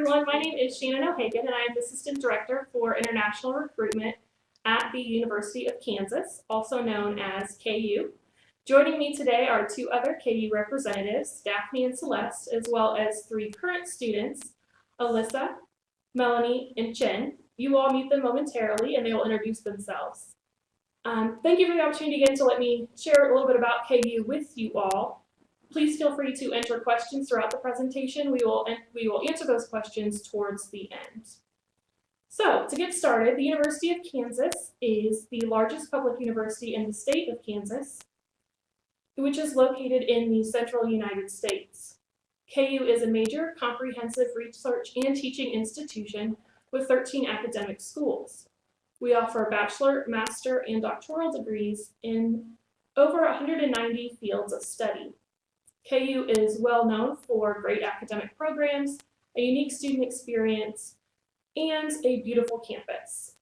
everyone. My name is Shannon O'Hagan, and I am the Assistant Director for International Recruitment at the University of Kansas, also known as KU. Joining me today are two other KU representatives, Daphne and Celeste, as well as three current students, Alyssa, Melanie, and Chen. You will all meet them momentarily, and they will introduce themselves. Thank you for the opportunity again to let me share a little bit about KU with you all. Please feel free to enter questions throughout the presentation. We will answer those questions towards the end. So, to get started, the University of Kansas is the largest public university in the state of Kansas, which is located in the central United States. KU is a major, comprehensive research and teaching institution with 13 academic schools. We offer bachelor, master, and doctoral degrees in over 190 fields of study. KU is well known for great academic programs, a unique student experience, and a beautiful campus.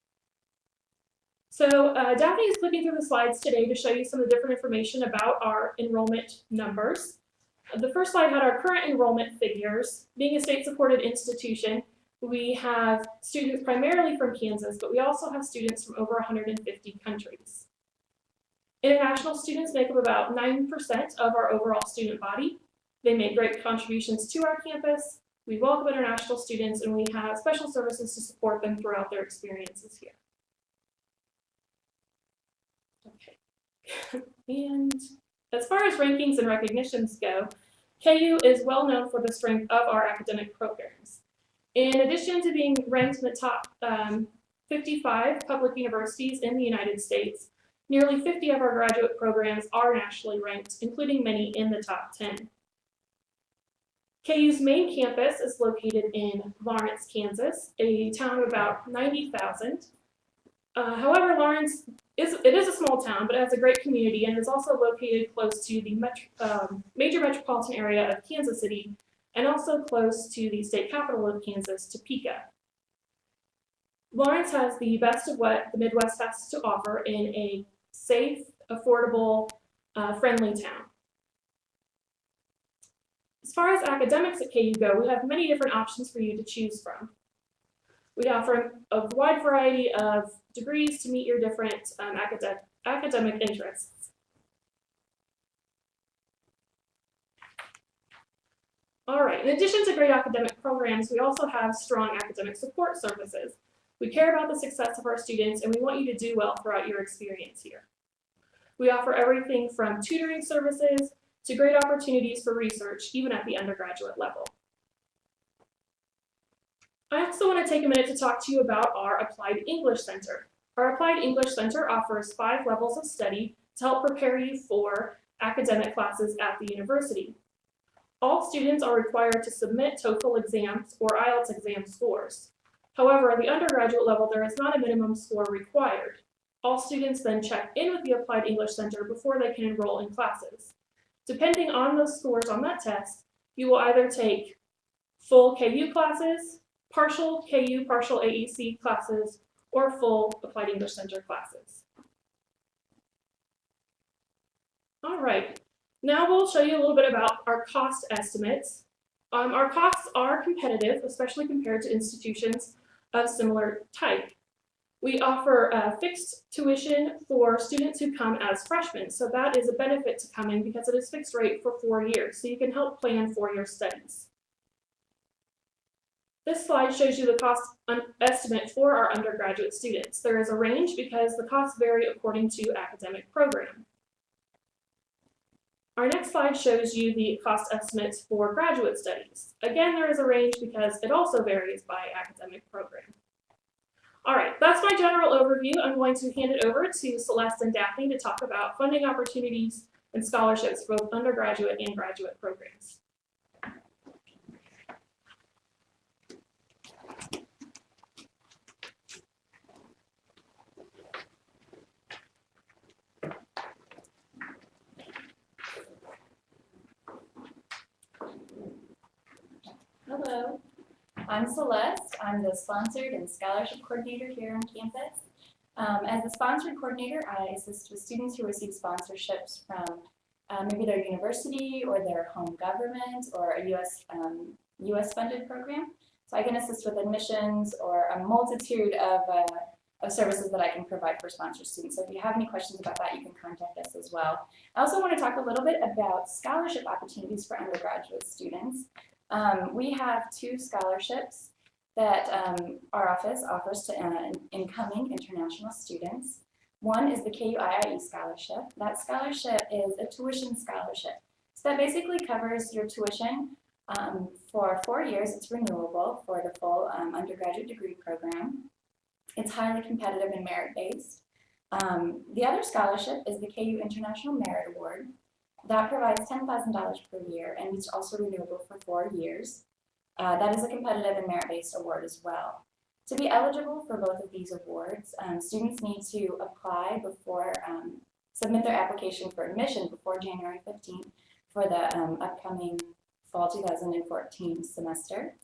So Daphne is clicking through the slides today to show you some of the different information about our enrollment numbers. The first slide had our current enrollment figures. Being a state-supported institution, we have students primarily from Kansas, but we also have students from over 150 countries. International students make up about 9% of our overall student body. They make great contributions to our campus. We welcome international students, and we have special services to support them throughout their experiences here. Okay. And as far as rankings and recognitions go, KU is well known for the strength of our academic programs. In addition to being ranked in the top 55 public universities in the United States, nearly 50 of our graduate programs are nationally ranked, including many in the top 10. KU's main campus is located in Lawrence, Kansas, a town of about 90,000. However, Lawrence is a small town, but it has a great community and is also located close to the major metropolitan area of Kansas City and also close to the state capital of Kansas, Topeka. Lawrence has the best of what the Midwest has to offer in a safe, affordable, friendly town. As far as academics at KU go, we have many different options for you to choose from. We offer a wide variety of degrees to meet your different academic interests. All right, in addition to great academic programs, we also have strong academic support services. We care about the success of our students, and we want you to do well throughout your experience here. We offer everything from tutoring services to great opportunities for research, even at the undergraduate level. I also want to take a minute to talk to you about our Applied English Center. Our Applied English Center offers 5 levels of study to help prepare you for academic classes at the university. All students are required to submit TOEFL exams or IELTS exam scores. However, at the undergraduate level, there is not a minimum score required. All students then check in with the Applied English Center before they can enroll in classes. Depending on those scores on that test, you will either take full KU classes, partial KU, partial AEC classes, or full Applied English Center classes. All right, now we'll show you a little bit about our cost estimates. Our costs are competitive, especially compared to institutions of similar type. We offer fixed tuition for students who come as freshmen, so that is a benefit to coming because it is fixed rate for 4 years, so you can help plan for your studies. This slide shows you the cost estimate for our undergraduate students. There is a range because the costs vary according to academic program. Our next slide shows you the cost estimates for graduate studies. Again, there is a range because it also varies by academic program. All right, that's my general overview. I'm going to hand it over to Celeste and Daphne to talk about funding opportunities and scholarships for both undergraduate and graduate programs. Hello, I'm Celeste. I'm the Sponsored and Scholarship Coordinator here on campus. As the Sponsored Coordinator, I assist with students who receive sponsorships from maybe their university or their home government or a U.S. funded program. So I can assist with admissions or a multitude of services that I can provide for sponsored students. So if you have any questions about that, you can contact us as well. I also want to talk a little bit about scholarship opportunities for undergraduate students. We have 2 scholarships that our office offers to incoming international students. One is the KU-IIE scholarship. That scholarship is a tuition scholarship. So that basically covers your tuition for 4 years. It's renewable for the full undergraduate degree program. It's highly competitive and merit-based. The other scholarship is the KU International Merit Award. That provides $10,000 per year, and it's also renewable for 4 years. That is a competitive and merit-based award as well. To be eligible for both of these awards, students need to apply before, submit their application for admission before January 15th for the upcoming fall 2014 semester.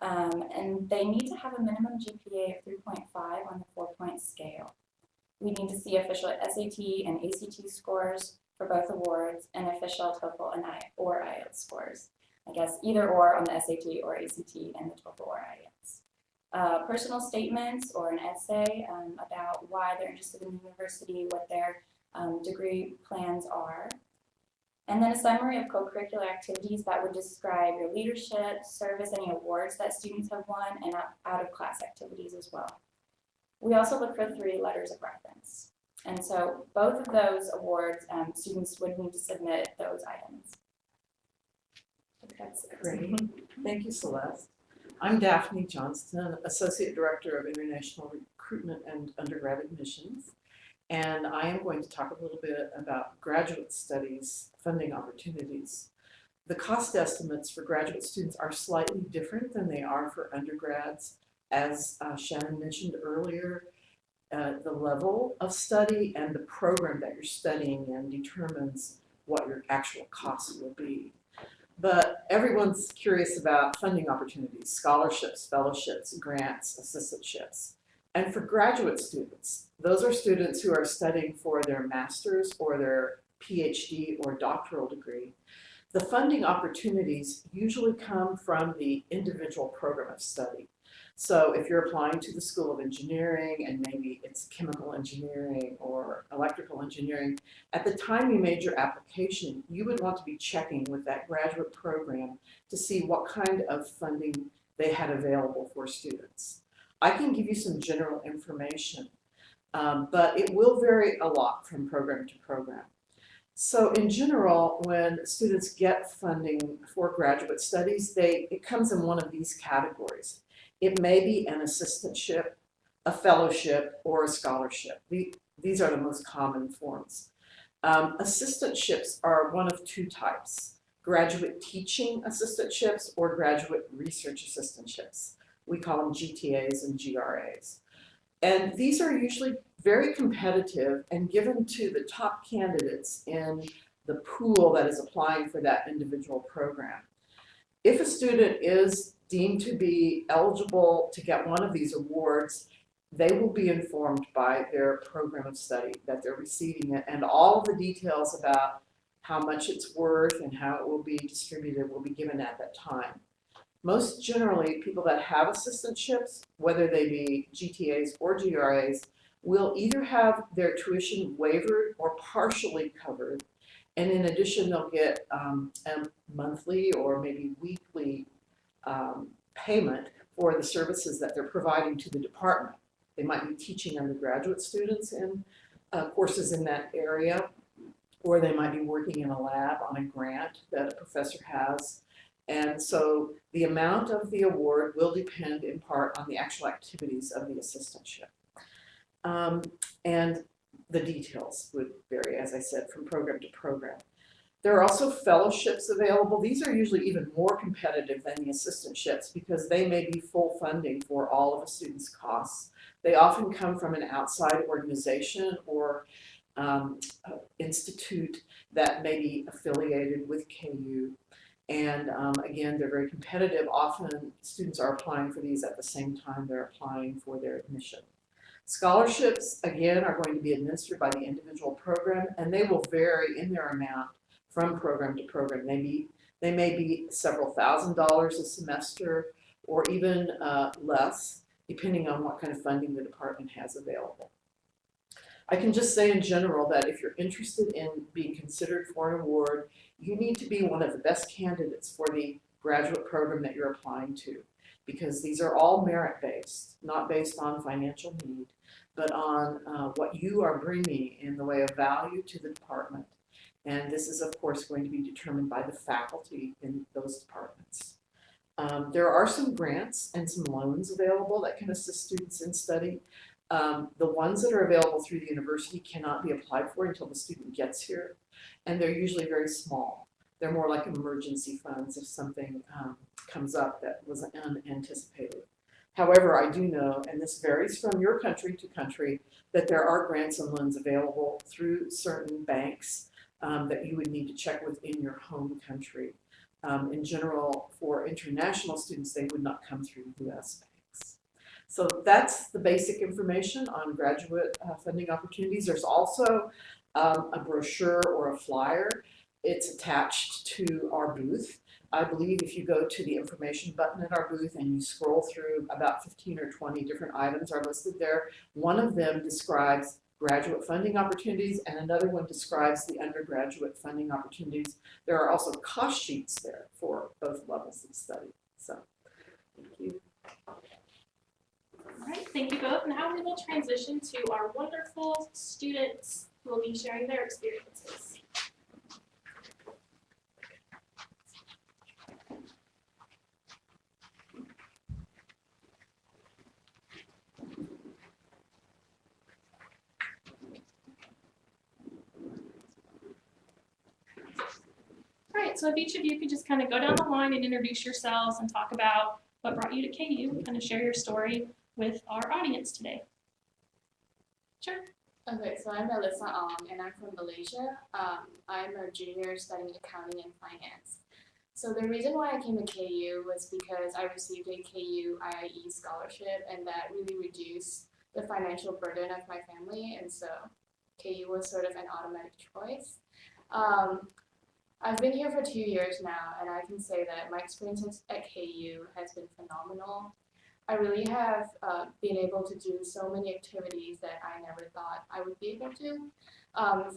And they need to have a minimum GPA of 3.5 on the 4-point scale. We need to see official SAT and ACT scores for both awards and official TOEFL and or IELTS scores. I guess either or on the SAT or ACT and the TOEFL or IELTS. Personal statements or an essay about why they're interested in the university, what their degree plans are. And then a summary of co-curricular activities that would describe your leadership, service, any awards that students have won, and out-of-class activities as well. We also look for 3 letters of reference. And so both of those awards, students would need to submit those items. That's great. Thank you, Celeste. I'm Daphne Johnston, Associate Director of International Recruitment and Undergrad Admissions. And I am going to talk a little bit about graduate studies funding opportunities. The cost estimates for graduate students are slightly different than they are for undergrads. As Shannon mentioned earlier, the level of study and the program that you're studying in determines what your actual costs will be. But everyone's curious about funding opportunities, scholarships, fellowships, grants, assistantships. And for graduate students, those are students who are studying for their master's or their PhD or doctoral degree. The funding opportunities usually come from the individual program of study. So if you're applying to the School of Engineering and maybe it's chemical engineering or electrical engineering, at the time you made your application, you would want to be checking with that graduate program to see what kind of funding they had available for students. I can give you some general information, but it will vary a lot from program to program. So in general, when students get funding for graduate studies, it comes in one of these categories. It may be an assistantship, a fellowship, or a scholarship. These are the most common forms. Assistantships are one of 2 types: graduate teaching assistantships or graduate research assistantships. We call them GTAs and GRAs. And these are usually very competitive and given to the top candidates in the pool that is applying for that individual program. If a student is deemed to be eligible to get one of these awards, they will be informed by their program of study that they're receiving it, and all of the details about how much it's worth and how it will be distributed will be given at that time. Most generally, people that have assistantships, whether they be GTAs or GRAs, will either have their tuition waived or partially covered. And in addition, they'll get a monthly or maybe weekly payment for the services that they're providing to the department. They might be teaching undergraduate students in courses in that area, or they might be working in a lab on a grant that a professor has. And so the amount of the award will depend in part on the actual activities of the assistantship. And the details would vary, as I said, from program to program. There are also fellowships available. These are usually even more competitive than the assistantships because they may be full funding for all of a student's costs. They often come from an outside organization or institute that may be affiliated with KU. And again, they're very competitive. Often students are applying for these at the same time they're applying for their admission. Scholarships, again, are going to be administered by the individual program, and they will vary in their amount from program to program. They may be several $1,000s a semester, or even less, depending on what kind of funding the department has available. I can just say in general that if you're interested in being considered for an award, you need to be one of the best candidates for the graduate program that you're applying to, because these are all merit-based, not based on financial need, but on what you are bringing in the way of value to the department. And this is, of course, going to be determined by the faculty in those departments. There are some grants and some loans available that can assist students in study. The ones that are available through the university cannot be applied for until the student gets here, and they're usually very small. They're more like emergency funds if something comes up that was unanticipated. However, I do know, and this varies from your country to country, that there are grants and loans available through certain banks that you would need to check within your home country. In general, for international students, they would not come through U.S. banks. So that's the basic information on graduate funding opportunities. There's also a brochure or a flyer. It's attached to our booth. I believe if you go to the information button at our booth and you scroll through, about 15 or 20 different items are listed there. One of them describes graduate funding opportunities, and another one describes the undergraduate funding opportunities. There are also cost sheets there for both levels of study. So, thank you. All right, thank you both. Now we will transition to our wonderful students who will be sharing their experiences. All right, so if each of you could just kind of go down the line and introduce yourselves and talk about what brought you to KU, kind of share your story with our audience today. Sure. Okay, so I'm Alyssa Ong, and I'm from Malaysia. I'm a junior studying accounting and finance. So the reason why I came to KU was because I received a KU IIE scholarship, and that really reduced the financial burden of my family, and so KU was sort of an automatic choice. I've been here for 2 years now, and I can say that my experience at KU has been phenomenal. I really have been able to do so many activities that I never thought I would be able to.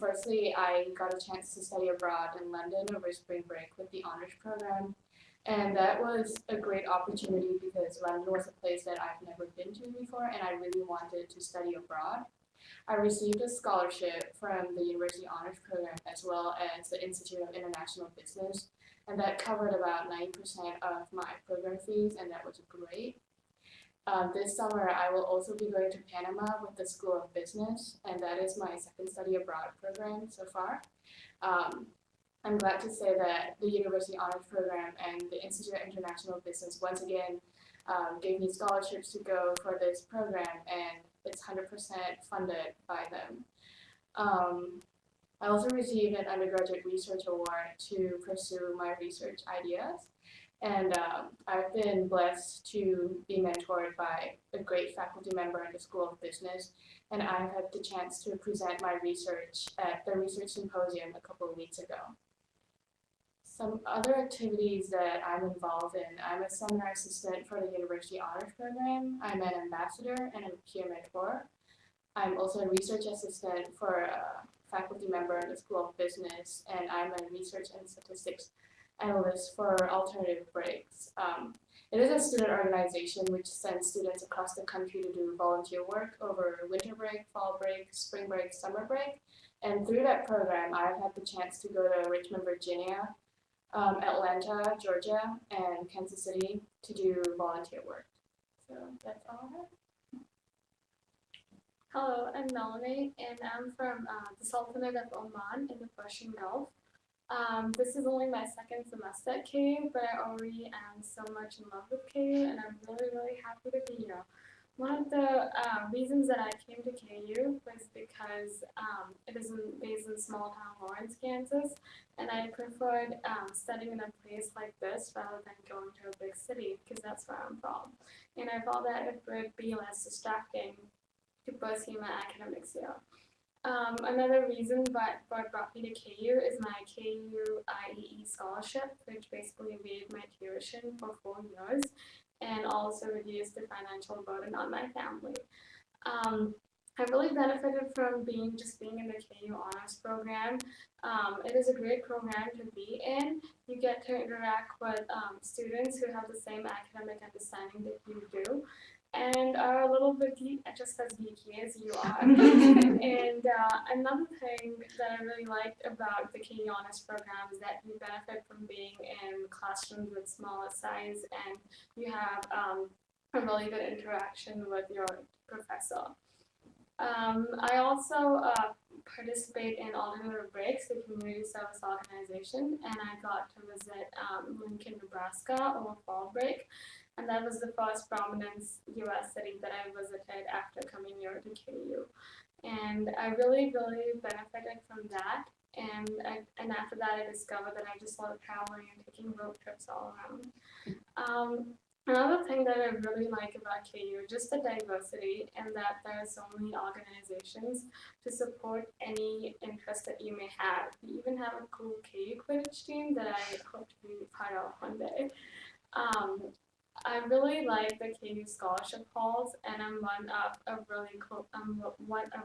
Firstly, I got a chance to study abroad in London over spring break with the honors program, and that was a great opportunity because London was a place that I've never been to before, and I really wanted to study abroad. I received a scholarship from the University Honors Program as well as the Institute of International Business, and that covered about 90% of my program fees, and that was great. This summer, I will also be going to Panama with the School of Business, and that is my second study abroad program so far. I'm glad to say that the University Honors Program and the Institute of International Business once again gave me scholarships to go for this program, and it's 100% funded by them. I also received an undergraduate research award to pursue my research ideas. And I've been blessed to be mentored by a great faculty member in the School of Business, and I've had the chance to present my research at the Research Symposium a couple of weeks ago. Some other activities that I'm involved in: I'm a seminar assistant for the University Honors Program, I'm an ambassador and a peer mentor. I'm also a research assistant for a faculty member in the School of Business, and I'm a research and statistics analyst for Alternative Breaks. It is a student organization which sends students across the country to do volunteer work over winter break, fall break, spring break, summer break. And through that program, I've had the chance to go to Richmond, Virginia, Atlanta, Georgia, and Kansas City to do volunteer work. So that's all I have. Hello, I'm Melanie, and I'm from the Sultanate of Oman in the Persian Gulf. This is only my second semester at KU, but I already am so much in love with KU, and I'm really, really happy to be here. One of the reasons that I came to KU was because it is based in small town Lawrence, Kansas, and I preferred studying in a place like this rather than going to a big city, because that's where I'm from. And I thought that it would be less distracting to pursue my academics here. Another reason what brought me to KU is my KU IEE scholarship, which basically waived my tuition for 4 years. and also reduce the financial burden on my family. I really benefited from being in the KU Honors Program. It is a great program to be in. You get to interact with students who have the same academic understanding that you do and are a little bit just as geeky as you are. And another thing that I really liked about the KU Honors Program is that you benefit from being in classrooms with smaller size and you have a really good interaction with your professor. I also participate in Alternative Breaks, the community service organization, and I got to visit Lincoln, Nebraska over fall break, and that was the first Prominence U.S. city that I visited after coming here to KU. And I really benefited from that, and after that I discovered that I just love traveling and taking road trips all around. Another thing that I really like about KU, just the diversity and that there are so many organizations to support any interest that you may have. We even have a cool KU Quidditch team that I hope to be part of one day. I really like the KU Scholarship Halls, and I'm a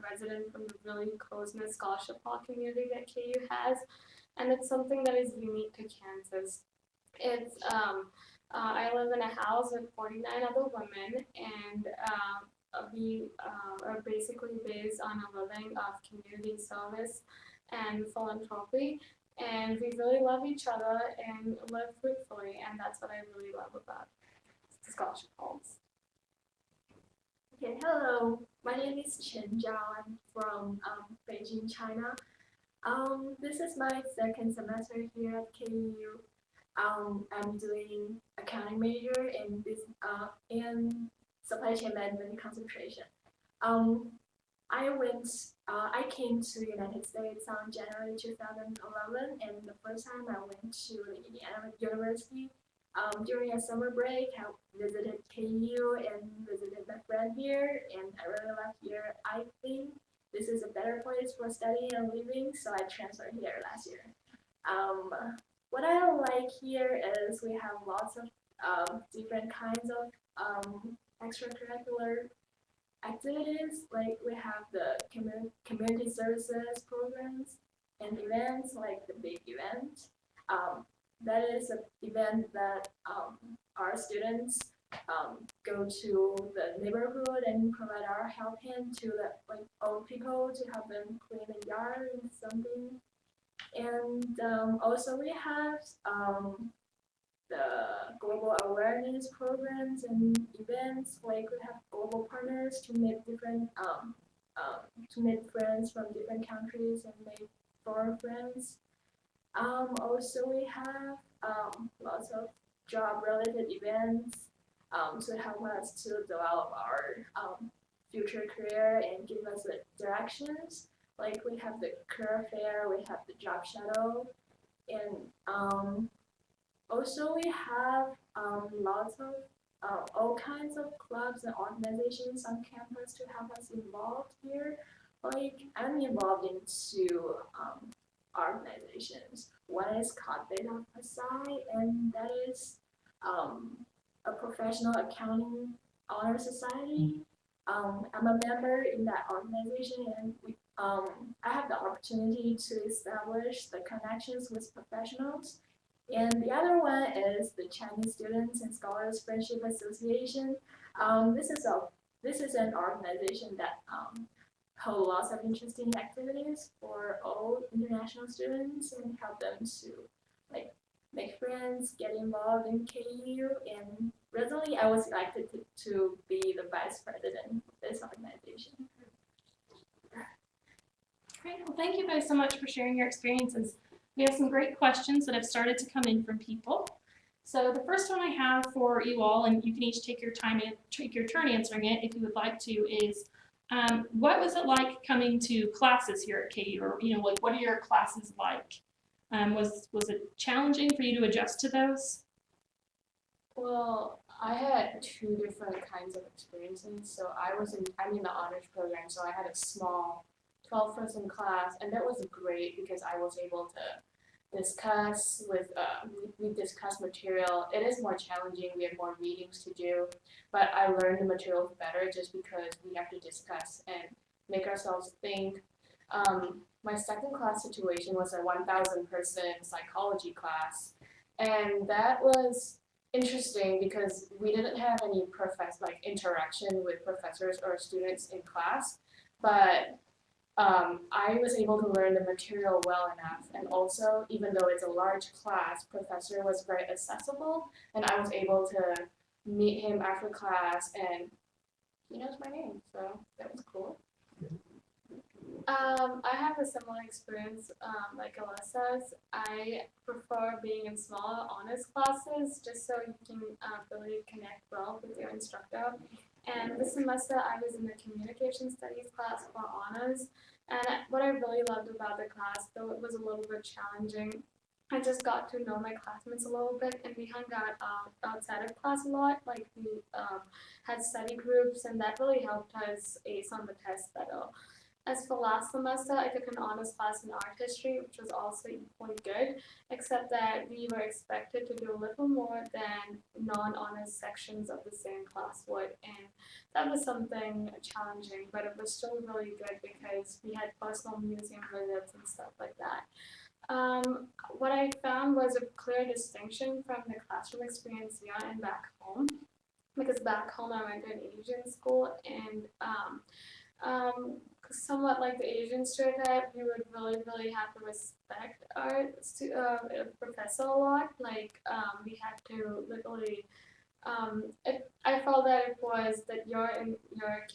resident from the really close-knit scholarship hall community that KU has, and it's something that is unique to Kansas. It's I live in a house with 49 other women, and we are basically based on a living of community service and philanthropy, and we really love each other and live fruitfully, and that's what I really love about the scholarship halls. Okay, hello. My name is Chen Zhao. I'm from Beijing, China. This is my second semester here at KU. I'm doing accounting major in supply chain management concentration. I came to United States on January 2011, and the first time I went to the Indiana University. During a summer break, I visited KU and visited my friend here, and I really love here. I think this is a better place for studying and living, so I transferred here last year. What I like here is we have lots of different kinds of extracurricular activities. Like we have the community services programs and events, like the big event. That is an event that our students go to the neighborhood and provide our help hand to the old people to help them clean the yard and something. And also we have the global awareness programs and events. Like we have global partners to meet different to meet friends from different countries and make foreign friends. Also we have lots of job-related events to help us to develop our future career and give us the directions. Like we have the career fair, we have the job shuttle, and also we have lots of all kinds of clubs and organizations on campus to help us involved here. Like I'm involved in two organizations. One is called Beta Psi, and that is a professional accounting honor society. I'm a member in that organization, and I have the opportunity to establish the connections with professionals. And the other one is the Chinese Students and Scholars Friendship Association. This is an organization that hold lots of interesting activities for all international students and help them to make friends, get involved in KU, and recently I was elected to be the vice president of this organization. Great. Well, thank you guys so much for sharing your experiences. We have some great questions that have started to come in from people. So the first one I have for you all, and you can each take your turn answering it if you would like to, is what was it like coming to classes here at KU, or what are your classes like? Was it challenging for you to adjust to those? Well, I had two different kinds of experiences. So I'm in the honors program, so I had a small 12-person class, and that was great because I was able to discuss with we discuss material. It is more challenging. We have more meetings to do, but I learn the materials better just because we have to discuss and make ourselves think. My second class situation was a 1,000 person psychology class, and that was interesting because we didn't have any interaction with professors or students in class, but I was able to learn the material well enough, and also, even though it's a large class, professor was very accessible, and I was able to meet him after class, and he knows my name, so that was cool. I have a similar experience like Alyssa's. I prefer being in smaller honors classes just so you can really connect well with your instructor. And this semester I was in the communication studies class for honors. And what I really loved about the class, though it was a little bit challenging, I just got to know my classmates a little bit, and we hung out outside of class a lot. Like we had study groups, and that really helped us ace on the test better. As for last semester, I took an honors class in art history, which was also equally good, except that we were expected to do a little more than non-honors sections of the same class would, and that was something challenging, but it was still really good because we had personal museum visits and stuff like that. What I found was a clear distinction from the classroom experience here and back home, because back home I went to an Asian school, and somewhat like the Asian stereotype, we would really have to respect our professor a lot. Like we had to literally. I felt that it was that your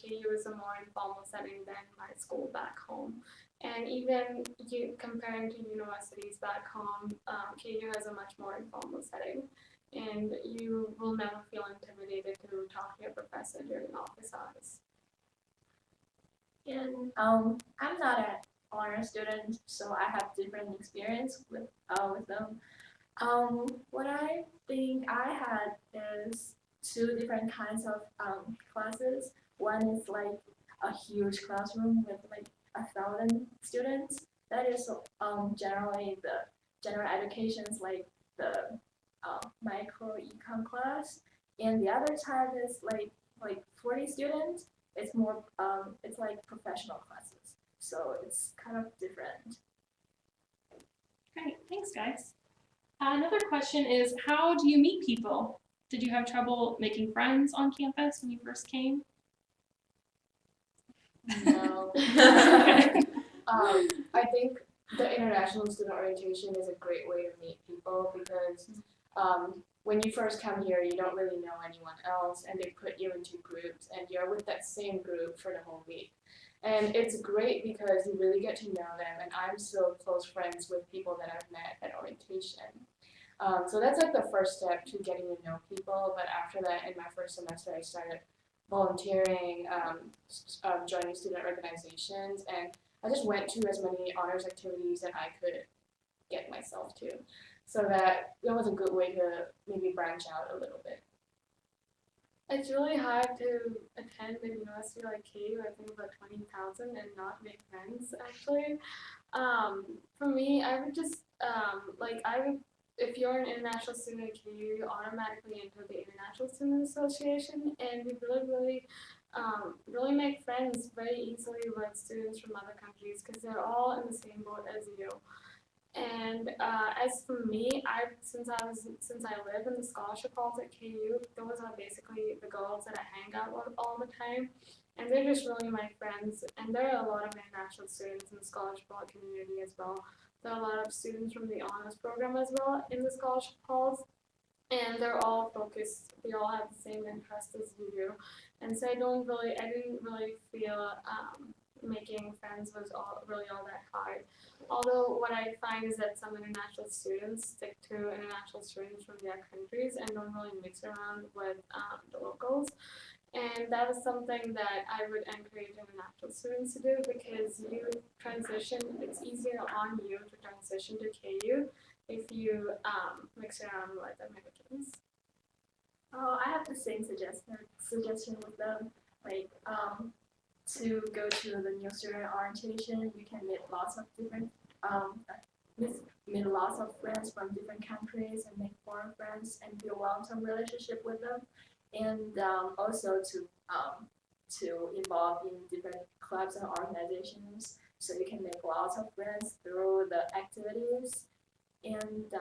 KU is a more informal setting than my school back home, and even comparing to universities back home, KU has a much more informal setting, and you will never feel intimidated to talk to your professor during office hours. And I'm not an honor student, so I have different experience with them. What I think I had is two different kinds of classes. One is like a huge classroom with like 1,000 students. That is generally the general educations like the micro econ class, and the other type is like 40 students. It's more it's like professional classes, so it's kind of different. Great, thanks guys. Another question is, how do you meet people? Did you have trouble making friends on campus when you first came? No. I think the international student orientation is a great way to meet people because when you first come here, you don't really know anyone else, and they put you into groups, and you're with that same group for the whole week. And it's great because you really get to know them, and I'm still close friends with people that I've met at orientation. So that's like the first step to getting to know people, but after that, in my first semester, I started volunteering, joining student organizations, and I just went to as many honors activities that I could get myself to. So that was a good way to maybe branch out a little bit. It's really hard to attend a university like KU, I think about 20,000, and not make friends, actually. For me, I would just, if you're an international student at KU, you automatically enter the International Student Association, and you really make friends very easily with students from other countries because they're all in the same boat as you. And as for me, since I live in the scholarship halls at KU, those are basically the girls that I hang out with all the time, and they're just really my friends. And there are a lot of international students in the scholarship hall community as well. There are a lot of students from the honors program as well in the scholarship halls, and they're all focused. They all have the same interests as you do, and so I didn't really feel making friends was all that hard. Although what I find is that some international students stick to international students from their countries and don't really mix around with the locals. And that was something that I would encourage international students to do because it's easier on you to transition to KU if you mix around with Americans. I have the same suggestion with them, like to go to the new student orientation. You can meet lots of different meet lots of friends from different countries and make foreign friends and build long-term relationship with them, and also to involve in different clubs and organizations, so you can make lots of friends through the activities, and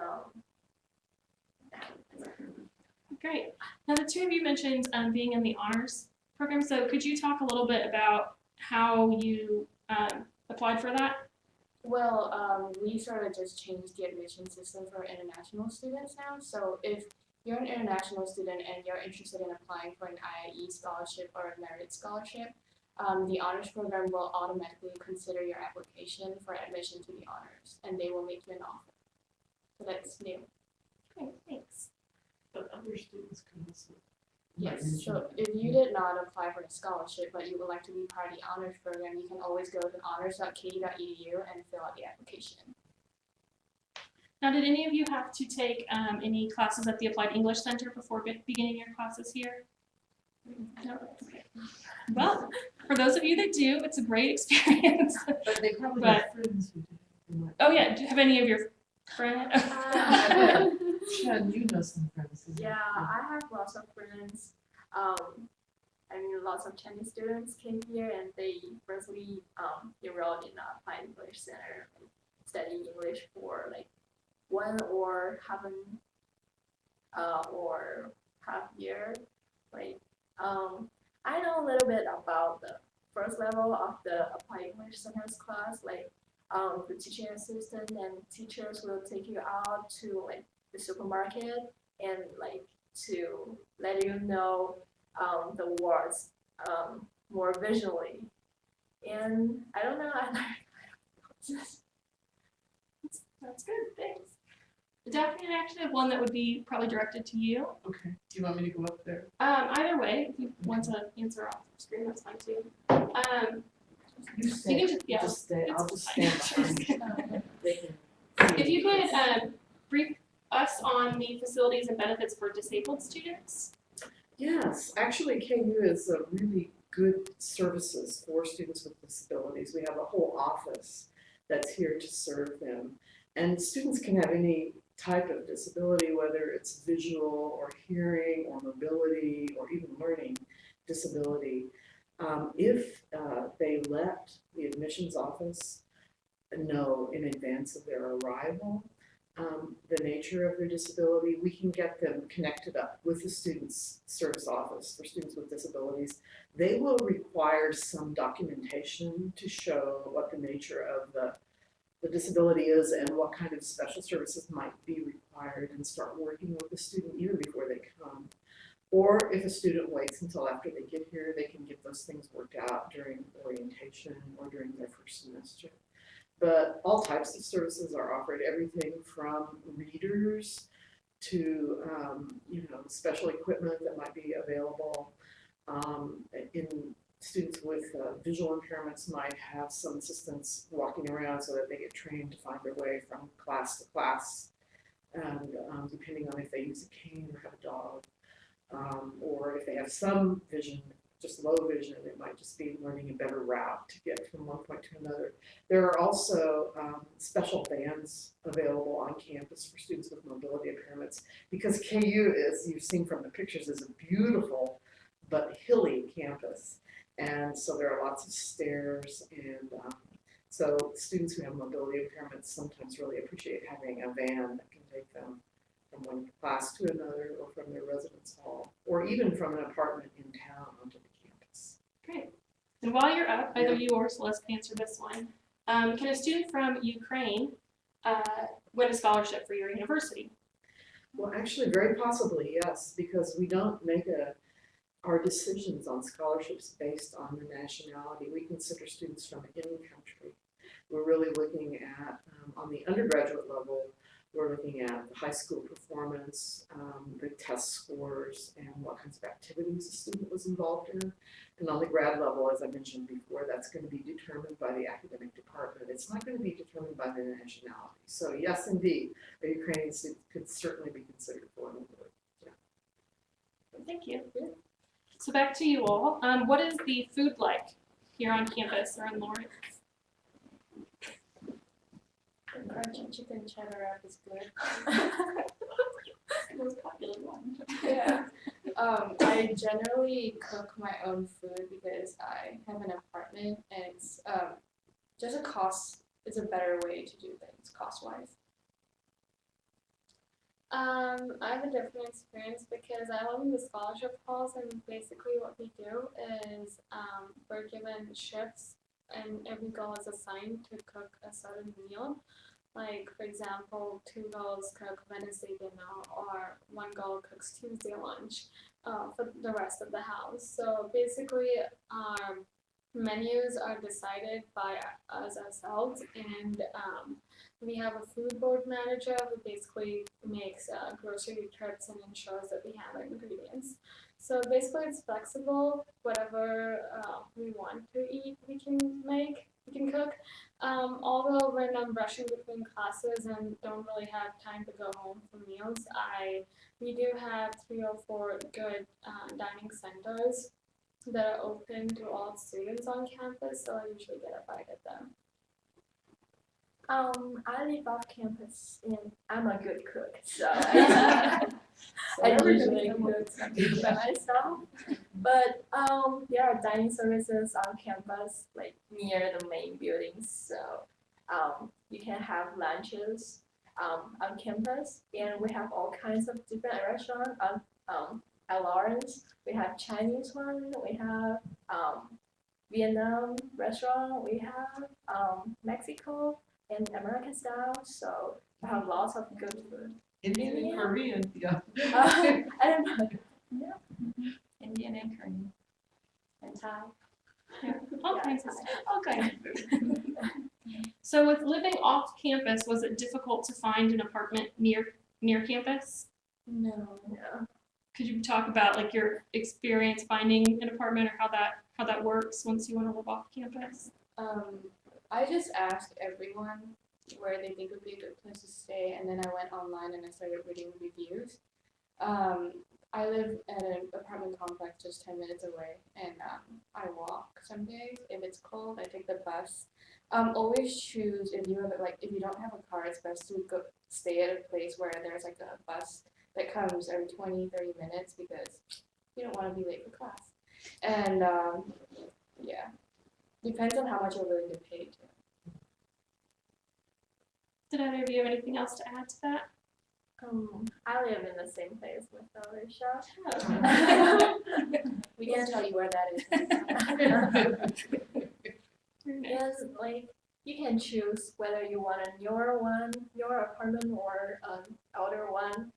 Great. Now, the two of you mentioned being in the honors program. So could you talk a little bit about how you applied for that? Well, we sort of just changed the admission system for international students now. So if you're an international student and you're interested in applying for an IIE scholarship or a merit scholarship, the honors program will automatically consider your application for admission to the honors, and they will make you an offer. So that's new. Great, thanks. But other students can also. Yes, so if you did not apply for a scholarship but you would like to be part of the honors program, you can always go to honors.ku.edu and fill out the application. Now, did any of you have to take any classes at the Applied English Center before beginning your classes here? No? Okay. Well, for those of you that do, it's a great experience. But they probably But- have friends who do. Who might- Oh yeah, do you have any of your friends? Chad, you know some friends. who- yeah, I have lots of friends. I mean, lots of Chinese students came here and they firstly enrolled in a Applied English Center and study English for like 1 or half year. Like, I know a little bit about the first level of the Applied English Center's class. Like, the teaching assistant and teachers will take you out to like the supermarket and like to let you know the words more visually. And I don't know, I learned That's good, thanks. Daphne, I actually have one that would be probably directed to you. Okay, do you want me to go up there? Either way, if you want to answer off screen, that's fine too. You You stay, can just, yeah. just stay, I'll it's just fine. stand behind you. They can see If you me. could brief us on the facilities and benefits for disabled students. Yes, actually KU is a really good services for students with disabilities. We have a whole office that's here to serve them. And students can have any type of disability, whether it's visual or hearing or mobility or even learning disability. If they let the admissions office know in advance of their arrival the nature of their disability, we can get them connected up with the student's service office for students with disabilities. They will require some documentation to show what the nature of the disability is and what kind of special services might be required, and start working with the student even before they come. Or if a student waits until after they get here, they can get those things worked out during orientation or during their first semester. But all types of services are offered, everything from readers to special equipment that might be available. In students with visual impairments might have some assistance walking around so that they get trained to find their way from class to class, and depending on if they use a cane or have a dog, or if they have some vision, just low vision, it might just be learning a better route to get from one point to another. There are also special vans available on campus for students with mobility impairments, because KU, as you've seen from the pictures, is a beautiful but hilly campus. And so there are lots of stairs, and so students who have mobility impairments sometimes really appreciate having a van that can take them from one class to another, or from their residence hall, or even from an apartment in town onto the campus. Great. And while you're up, either you or Celeste can answer this one. Can a student from Ukraine win a scholarship for your university? Well, actually, very possibly, yes, because we don't make our decisions on scholarships based on the nationality. We consider students from any country. We're really looking at, on the undergraduate level, we're looking at the high school performance, the test scores, and what kinds of activities the student was involved in. And on the grad level, as I mentioned before, that's going to be determined by the academic department. It's not going to be determined by the nationality. So yes, indeed, a Ukrainian student could certainly be considered for an award. Thank you. So back to you all. What is the food like here on campus or in Lawrence? Our chicken cheddar wrap is good. Most popular one. Yeah. I generally cook my own food because I have an apartment and it's just a cost. It's a better way to do things cost-wise. I have a different experience because I live in the scholarship halls, and basically what we do is we're given shifts, and every girl is assigned to cook a certain meal. Like, for example, 2 girls cook Wednesday dinner, or 1 girl cooks Tuesday lunch for the rest of the house. So basically, our menus are decided by us ourselves, and we have a food board manager who basically makes grocery trips and ensures that we have our ingredients. So basically, it's flexible. Whatever we want to eat, we can cook. Although when I'm rushing between classes and don't really have time to go home for meals, we do have 3 or 4 good dining centers that are open to all students on campus, so I usually get a bite at them. I live off campus and I'm a good cook, so So I we're usually doing cook something by myself. But there are dining services on campus, like near the main buildings, so you can have lunches on campus, and we have all kinds of different restaurants at Lawrence. We have Chinese one, we have Vietnam restaurant, we have Mexico and American style, so we have lots of good food. Indian and Korean, yeah. I don't know. Indian and Korean. And Thai. All kinds of stuff. All kinds of food. So with living off campus, was it difficult to find an apartment near campus? No. Yeah. Could you talk about like your experience finding an apartment, or how that works once you want to live off campus? I just asked everyone where they think would be a good place to stay, and then I went online and I started reading reviews. I live at an apartment complex just 10 minutes away, and I walk some days. If it's cold, I take the bus. Always choose, if you don't have a car, it's best to go stay at a place where there's like a bus that comes every 20-30 minutes, because you don't want to be late for class. And yeah, depends on how much you're willing to pay too. Did either of you have anything else to add to that? I live in the same place with Alicia. We can tell you where that is. Yes, like you can choose whether you want a newer apartment, or an older one.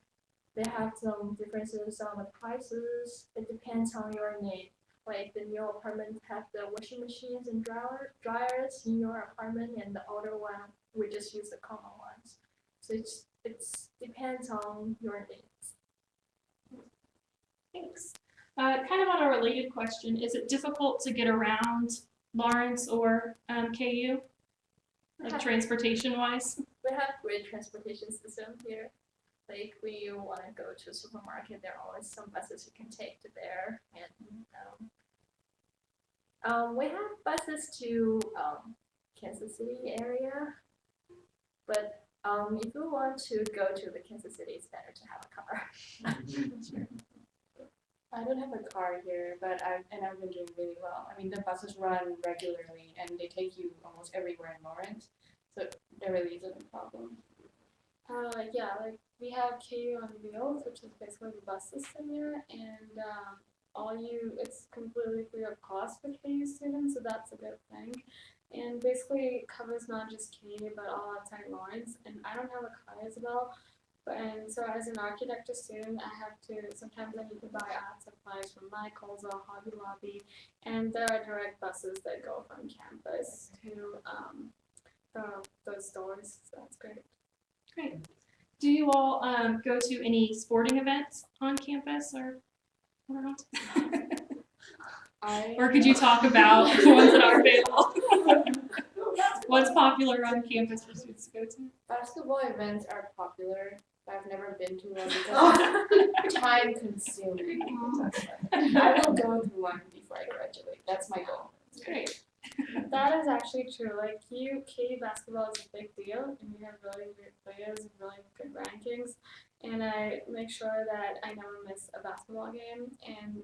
They have some differences on the prices. It depends on your need. Like the new apartments have the washing machines and dryers in your apartment, and the older one we just use the common ones. So it's depends on your needs. Thanks. Kind of on a related question, is it difficult to get around Lawrence or KU, like transportation-wise? We have great transportation system here. Like when you want to go to a supermarket, there are always some buses you can take to there, and we have buses to Kansas City area, but if you want to go to the Kansas City, it's better to have a car. I don't have a car here, but I've been doing really well. I mean, the buses run regularly and they take you almost everywhere in Lawrence, so there really isn't a problem. Yeah, like we have KU on Wheels, which is basically the bus system here, and it's completely free of cost for KU students, so that's a good thing. And basically it covers not just KU but all outside Lawrence, and I don't have a car as well. And so as an architecture student, sometimes I need to buy art supplies from Michael's or Hobby Lobby, and there are direct buses that go from campus to those stores, so that's great. Great. Do you all go to any sporting events on campus or not? Or could you talk about the ones that are available? What's popular on campus for students to go to? Basketball events are popular, but I've never been to one because it's time consuming. I will go to one before I graduate. That's my goal. Great. that is actually true. Like KU basketball is a big deal, and we have really great players and really good rankings. And I make sure that I never miss a basketball game. And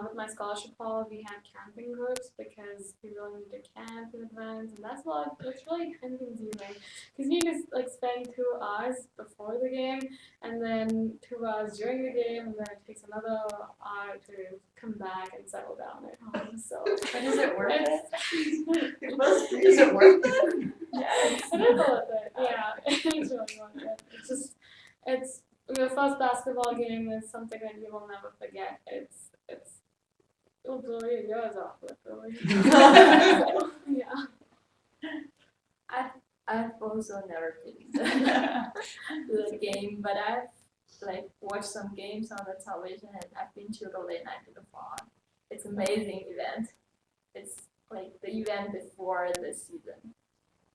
with my scholarship hall, we have camping groups because we really need to camp in advance, and that's really time consuming because you just like spend 2 hours before the game and then 2 hours during the game, and then it takes another hour to come back and settle down at home. So, But is it worth it? It must be. Is it worth it? Yes. it is worth it. Yeah, it's really worth it. It's the first basketball game is something that you will never forget. It'll blow your ears off, literally. So, yeah. I've also never been to the game, but I've like watched some games on the television, and I've been to the late night to the farm. It's an amazing event. It's like the event before the season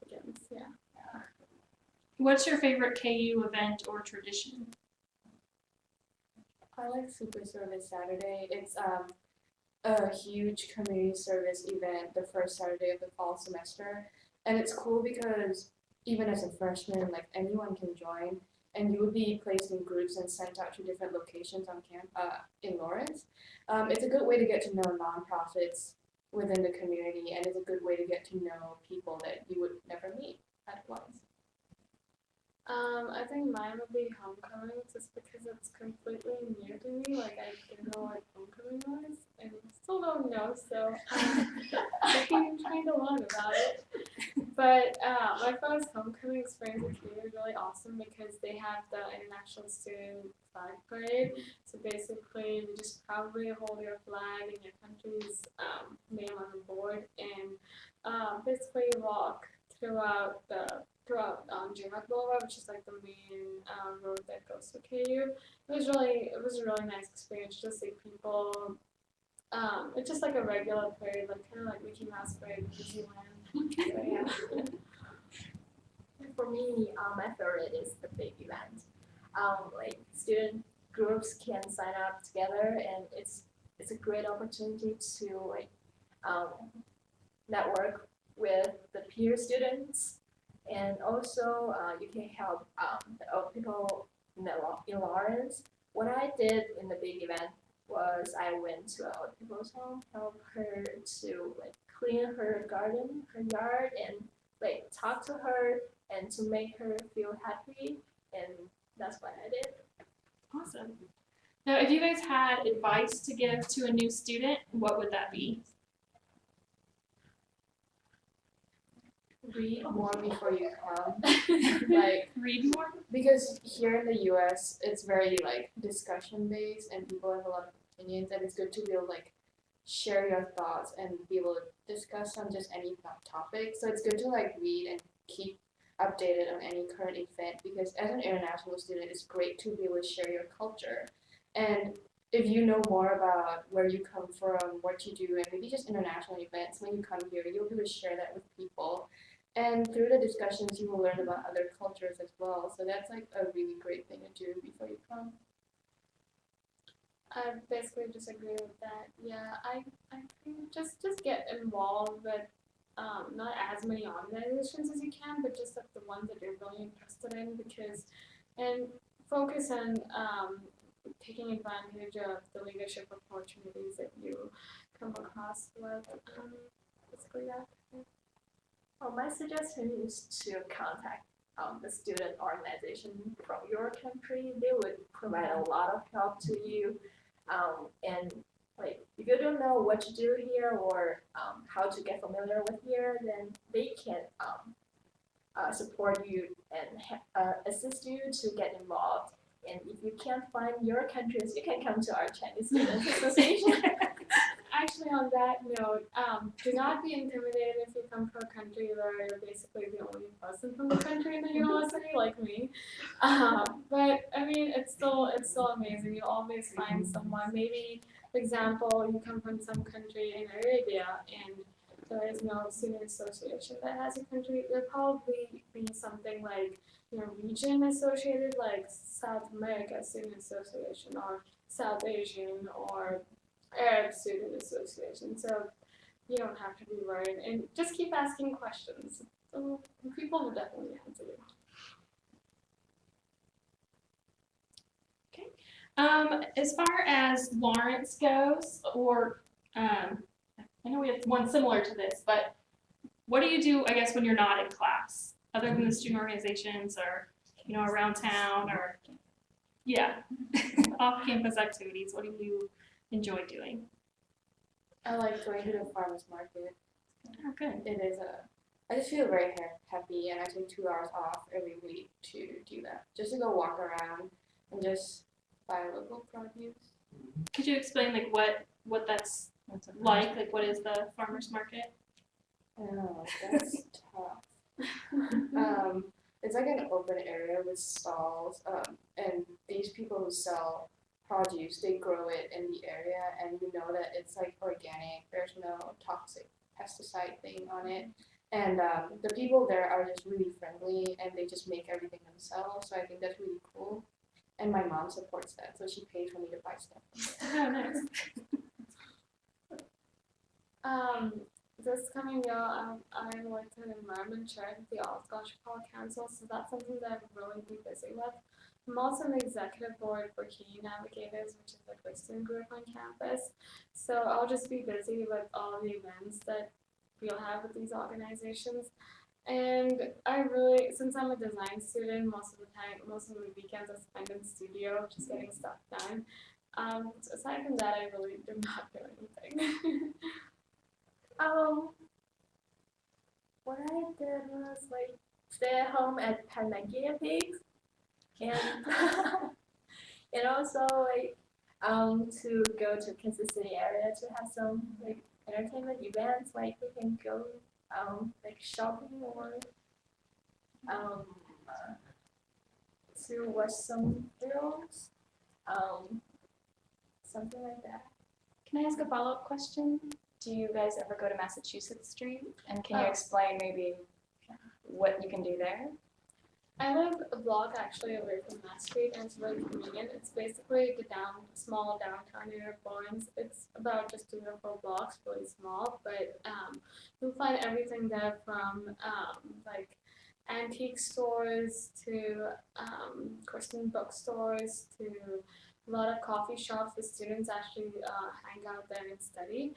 begins. Yeah. What's your favorite KU event or tradition? I like Super Service Saturday. It's a huge community service event the first Saturday of the fall semester, and it's cool because even as a freshman, like anyone can join, and you would be placed in groups and sent out to different locations on in Lawrence. It's a good way to get to know nonprofits within the community, and it's a good way to get to know people that you would never meet at once. I think mine would be homecoming just because it's completely new to me. Like I didn't know what homecoming was and still don't know, so I'm trying to learn about it. But my first homecoming experience at KU was really awesome because they have the International Student Flag Parade. So basically we just proudly hold your flag and your country's name on the board and basically walk throughout J-Rock Boulevard, which is like the main road that goes to KU. It was a really nice experience to see people. It's just like a regular parade, like kind of like Mickey Mouse parade in Disneyland. So yeah. For me, my favorite is the big event. Like student groups can sign up together, and it's a great opportunity to like network with the peer students, and also you can help the old people in Lawrence. What I did in the big event was I went to an old people's home, help her to like clean her garden, her yard, and like talk to her and to make her feel happy, and that's what I did. Awesome. Now, if you guys had advice to give to a new student, what would that be? Read more before you come. Like Read more? because here in the US it's very like discussion based and people have a lot of opinions, and it's good to be able to like share your thoughts and be able to discuss on just any topic. So it's good to like read and keep updated on any current event, because as an international student it's great to be able to share your culture. And if you know more about where you come from, what you do, and maybe just international events, when you come here you'll be able to share that with people. And through the discussions, you will learn about other cultures as well. So that's like a really great thing to do before you come. I basically disagree with that. Yeah, I think just get involved with not as many organizations as you can, but just like the ones that you're really interested in, and focus on taking advantage of the leadership opportunities that you come across with. Basically that. Well, my suggestion is to contact the student organization from your country. They would provide a lot of help to you. And like if you don't know what to do here or how to get familiar with here, then they can support you and assist you to get involved. And if you can't find your countries, you can come to our Chinese Students Association. Actually, on that note, do not be intimidated if you come from a country where you're basically the only person from the country in the university, like me. But I mean, it's still amazing. You'll always find someone. Maybe, for example, you come from some country in Arabia, and there is no student association that has a country. There'll probably be something like region associated, like South America Student Association or South Asian or Arab Student Association. So you don't have to be worried, and just keep asking questions. So people will definitely answer you. As far as Lawrence goes, or I know we have one similar to this, but what do you do, I guess, when you're not in class, other than the student organizations or, around town or, yeah, off-campus activities? What do you enjoy doing? I like going to the farmer's market. Oh, good. It is I just feel very happy, and I take 2 hours off every week to do that. Just to go walk around and just buy local produce. Could you explain like what that's like? Like, what is the farmer's market? Oh, that's tough. It's like an open area with stalls, and these people who sell produce, they grow it in the area, and you know that it's like organic. There's no toxic pesticide thing on it, and the people there are just really friendly, and they just make everything themselves. So I think that's really cool. And my mom supports that, so she pays for me to buy stuff. Oh, nice. This coming year, I'm elected an environment chair at the All Scholarship Hall Council, so that's something that I've really been busy with. I'm also on the executive board for KU Navigators, which is like a student group on campus. So I'll just be busy with all the events that we'll have with these organizations. And since I'm a design student, most of the weekends I spend in the studio just getting stuff done. Aside from that, I really do not do anything. What I did was like stay at home and pet my guinea pigs, and and also like to go to Kansas City area to have some like entertainment events, like we can go like shopping or to watch some films, something like that. Can I ask a follow-up question? Do you guys ever go to Massachusetts Street? And can you Oh. explain maybe what you can do there? I live a block actually away from Mass Street, and it's really convenient. It's basically the small downtown area of Florence. It's about just 3 or 4 blocks, really small, but you'll find everything there from like antique stores to Christian bookstores to a lot of coffee shops. The students actually hang out there and study.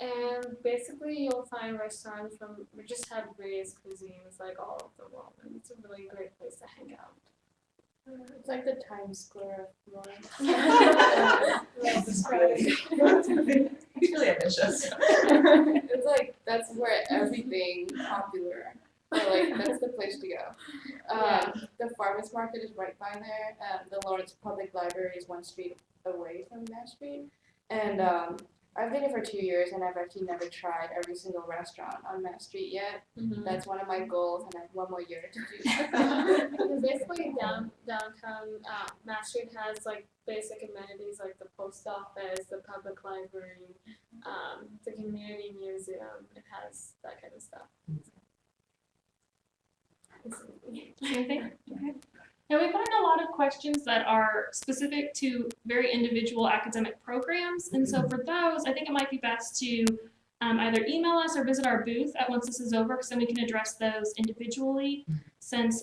And basically, you'll find restaurants we just have various cuisines like all over the world, and it's a really great place to hang out. It's like the Times Square of Florence. Well described. He's really ambitious. It's like that's where everything popular. So like that's the place to go. The farmers market is right by there. The Lawrence Public Library is 1 street away from Mass Street, and I've been here for 2 years, and I've actually never tried every single restaurant on Mass Street yet. Mm-hmm. That's one of my goals, and I have 1 more year to do. Because basically downtown Mass Street has like basic amenities like the post office, the public library, the community museum. It has that kind of stuff. Anything? Okay. Now, we've gotten a lot of questions that are specific to very individual academic programs, and so for those, I think it might be best to either email us or visit our booth once this is over, because then we can address those individually, since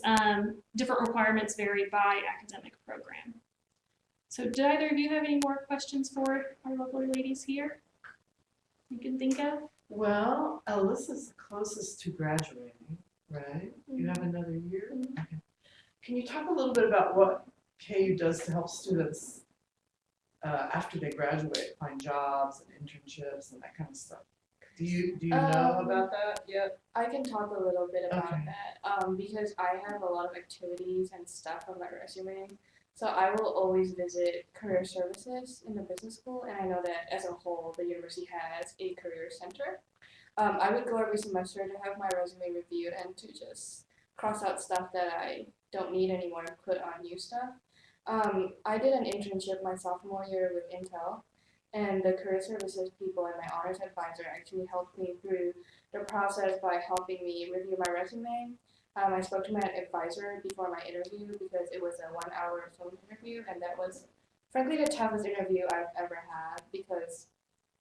different requirements vary by academic program. So did either of you have any more questions for our lovely ladies here you can think of? Well, Alyssa's closest to graduating, right? You have another year? Okay. Can you talk a little bit about what KU does to help students after they graduate find jobs and internships and that kind of stuff? Do you know about that yet? I can talk a little bit about Okay. that because I have a lot of activities and stuff on my resume. So I will always visit career services in the business school, and I know that as a whole, the university has a career center. I would go every semester to have my resume reviewed and to just cross out stuff that I don't need anymore and put on new stuff. I did an internship my sophomore year with Intel, and the career services people and my honors advisor actually helped me through the process by helping me review my resume. I spoke to my advisor before my interview because it was a 1-hour phone interview, and that was frankly the toughest interview I've ever had because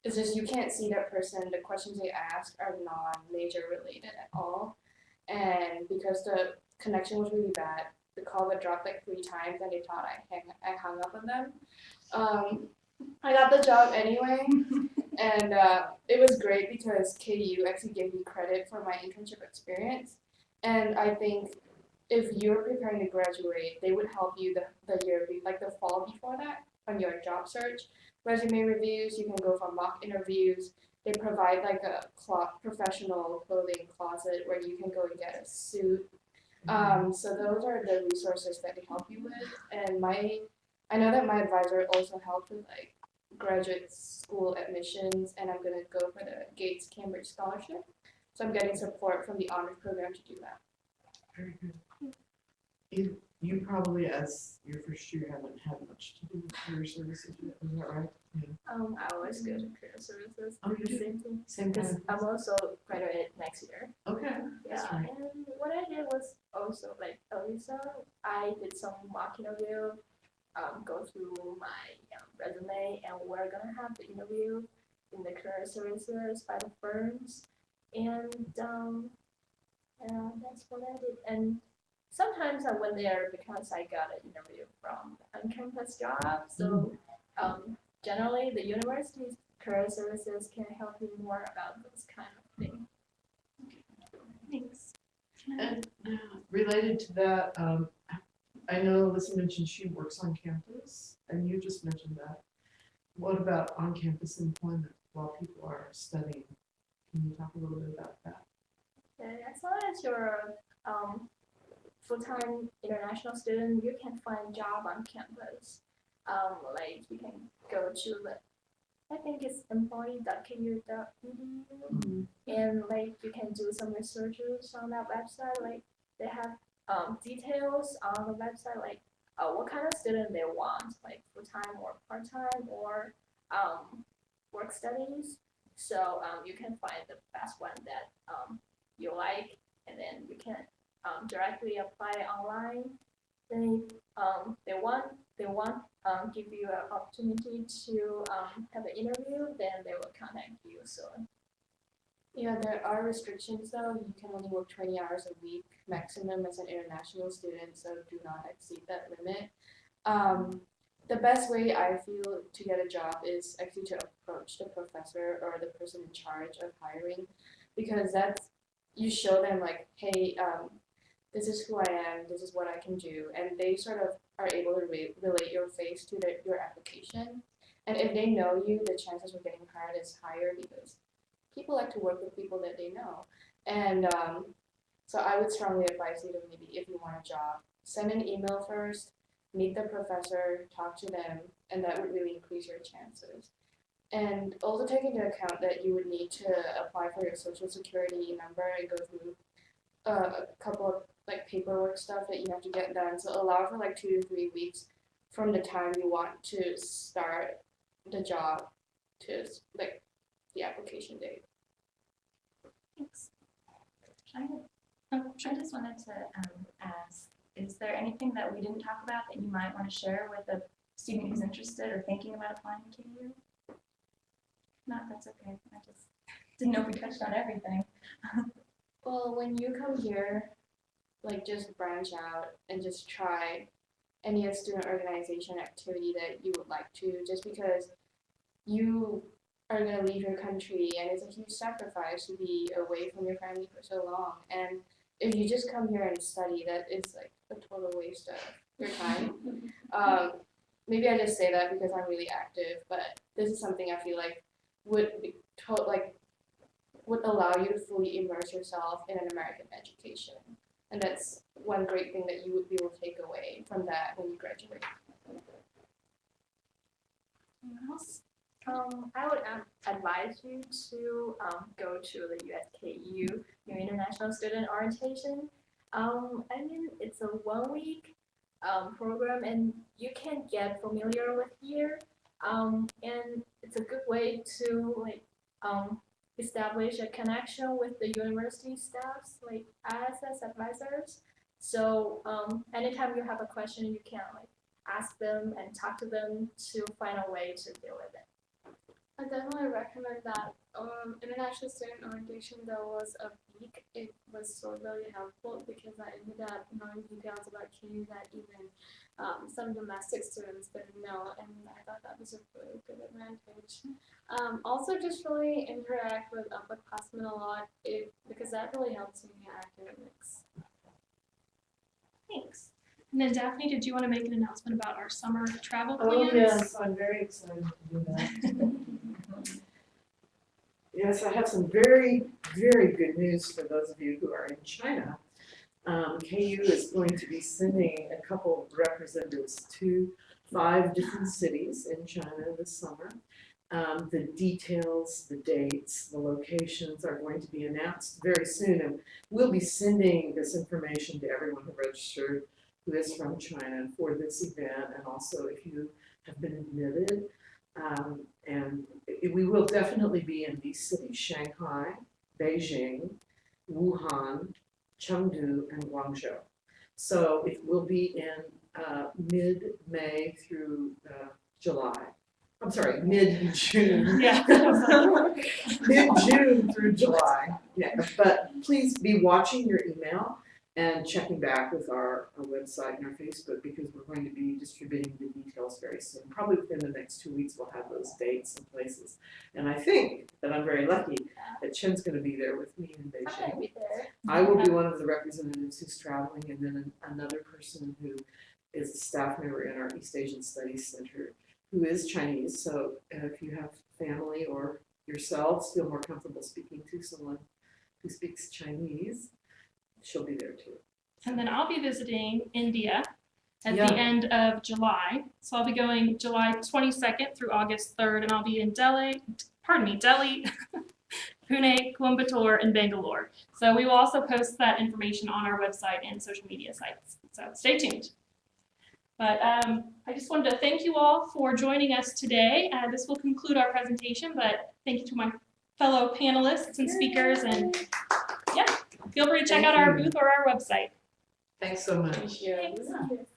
it's just you can't see that person. The questions they ask are non-major related at all, and because the connection was really bad, the call would drop like 3 times, and they thought I hung up on them. I got the job anyway, and it was great because KU actually gave me credit for my internship experience, and I think if you're preparing to graduate, they would help you the year like the fall before that on your job search, resume reviews. You can go for mock interviews. They provide like a professional clothing closet where you can go and get a suit. So those are the resources that they help you with. And I know that my advisor also helped with like graduate school admissions, and I'm gonna go for the Gates Cambridge scholarship. So I'm getting support from the honors program to do that. Very good. You probably, as your first year, haven't had much to do with career services yet, is that right? I always go to career services. Oh, you the do? same thing. Same Because time? I'm also graduated next year. Okay, that's Yeah, right. and what I did was also like Elisa. I did some mock interview, go through my resume, and we're gonna have the interview in the career services by the firms, and that's what I did. And sometimes I went there because I got an interview from on-campus job. So generally, the university's career services can help you more about those kind of things. Thanks. And related to that, I know Alyssa mentioned she works on campus, and you just mentioned that. What about on-campus employment while people are studying? Can you talk a little bit about that? And as long as you're full-time international student, you can find job on campus. Like you can go to the, I think it's employee.ku.edu, and like you can do some researches on that website. Like they have details on the website, like what kind of student they want, like full-time or part-time or work studies. So you can find the best one that you like, and then you can directly apply online. Then they want give you an opportunity to have an interview. Then they will contact you soon. Yeah, there are restrictions though. You can only work 20 hours a week maximum as an international student, so do not exceed that limit. The best way I feel to get a job is actually to approach the professor or the person in charge of hiring, because that's you show them like, hey, this is who I am, this is what I can do, and they sort of are able to relate your face to your application. And if they know you, the chances of getting hired is higher because people like to work with people that they know. And so I would strongly advise you to maybe, if you want a job, send an email first, meet the professor, talk to them, and that would really increase your chances. And also take into account that you would need to apply for your social security number and go through a couple of like paperwork stuff that you have to get done. So allow for like 2 to 3 weeks from the time you want to start the job to like the application date. Thanks. I just wanted to ask, is there anything that we didn't talk about that you might want to share with a student who's interested or thinking about applying to KU? No, that's okay. I just didn't know if we touched on everything. Well, when you come here, like just branch out and just try any student organization activity that you would like to, just because you are going to leave your country and it's a huge sacrifice to be away from your family for so long. And if you just come here and study, that is like a total waste of your time. Maybe I just say that because I'm really active, but this is something I feel like would be would allow you to fully immerse yourself in an American education. And that's one great thing that you would be able to take away from that when you graduate. Anyone else? I would advise you to go to the USKU, your International Student Orientation. I mean, it's a 1-week program, and you can get familiar with here. And it's a good way to like establish a connection with the university staffs, like us as advisors. So anytime you have a question, you can like ask them and talk to them to find a way to deal with it. A definitely recommend that. International Student Orientation, though, was a week. It was so really helpful because I ended up knowing details about KU that even some domestic students didn't know, and I thought that was a really good advantage. Also, just really interact with upperclassmen a lot, because that really helps me in academics. Thanks. And then Daphne, did you want to make an announcement about our summer travel plans? Oh, yes, I'm very excited to do that. Yes, I have some very, very good news for those of you who are in China. KU is going to be sending a couple of representatives to 5 different cities in China this summer. The details, the dates, the locations are going to be announced very soon, and we'll be sending this information to everyone who registered who is from China for this event, and also if you have been admitted. And we will definitely be in these cities: Shanghai, Beijing, Wuhan, Chengdu, and Guangzhou. So it will be in mid-May through July. I'm sorry, mid-June. Yeah. Mid-June through July. Yeah, but please be watching your email and checking back with our website and our Facebook, because we're going to be distributing the details very soon. Probably within the next 2 weeks, we'll have those dates and places. And I think that I'm very lucky that Chen's going to be there with me in I'm Beijing. gonna be there. I will be one of the representatives who's traveling, and then another person who is a staff member in our East Asian Studies Center who is Chinese. So if you have family or yourselves feel more comfortable speaking to someone who speaks Chinese, she'll be there too. And then I'll be visiting India at Yeah. the end of July. So I'll be going July 22nd through August 3rd, and I'll be in Delhi, Pune, Coimbatore, and Bangalore. So we will also post that information on our website and social media sites. So stay tuned. But I just wanted to thank you all for joining us today. This will conclude our presentation, but thank you to my fellow panelists and speakers, and yeah, feel free to check out our booth or our website. Thanks so much. Thank you. Thanks.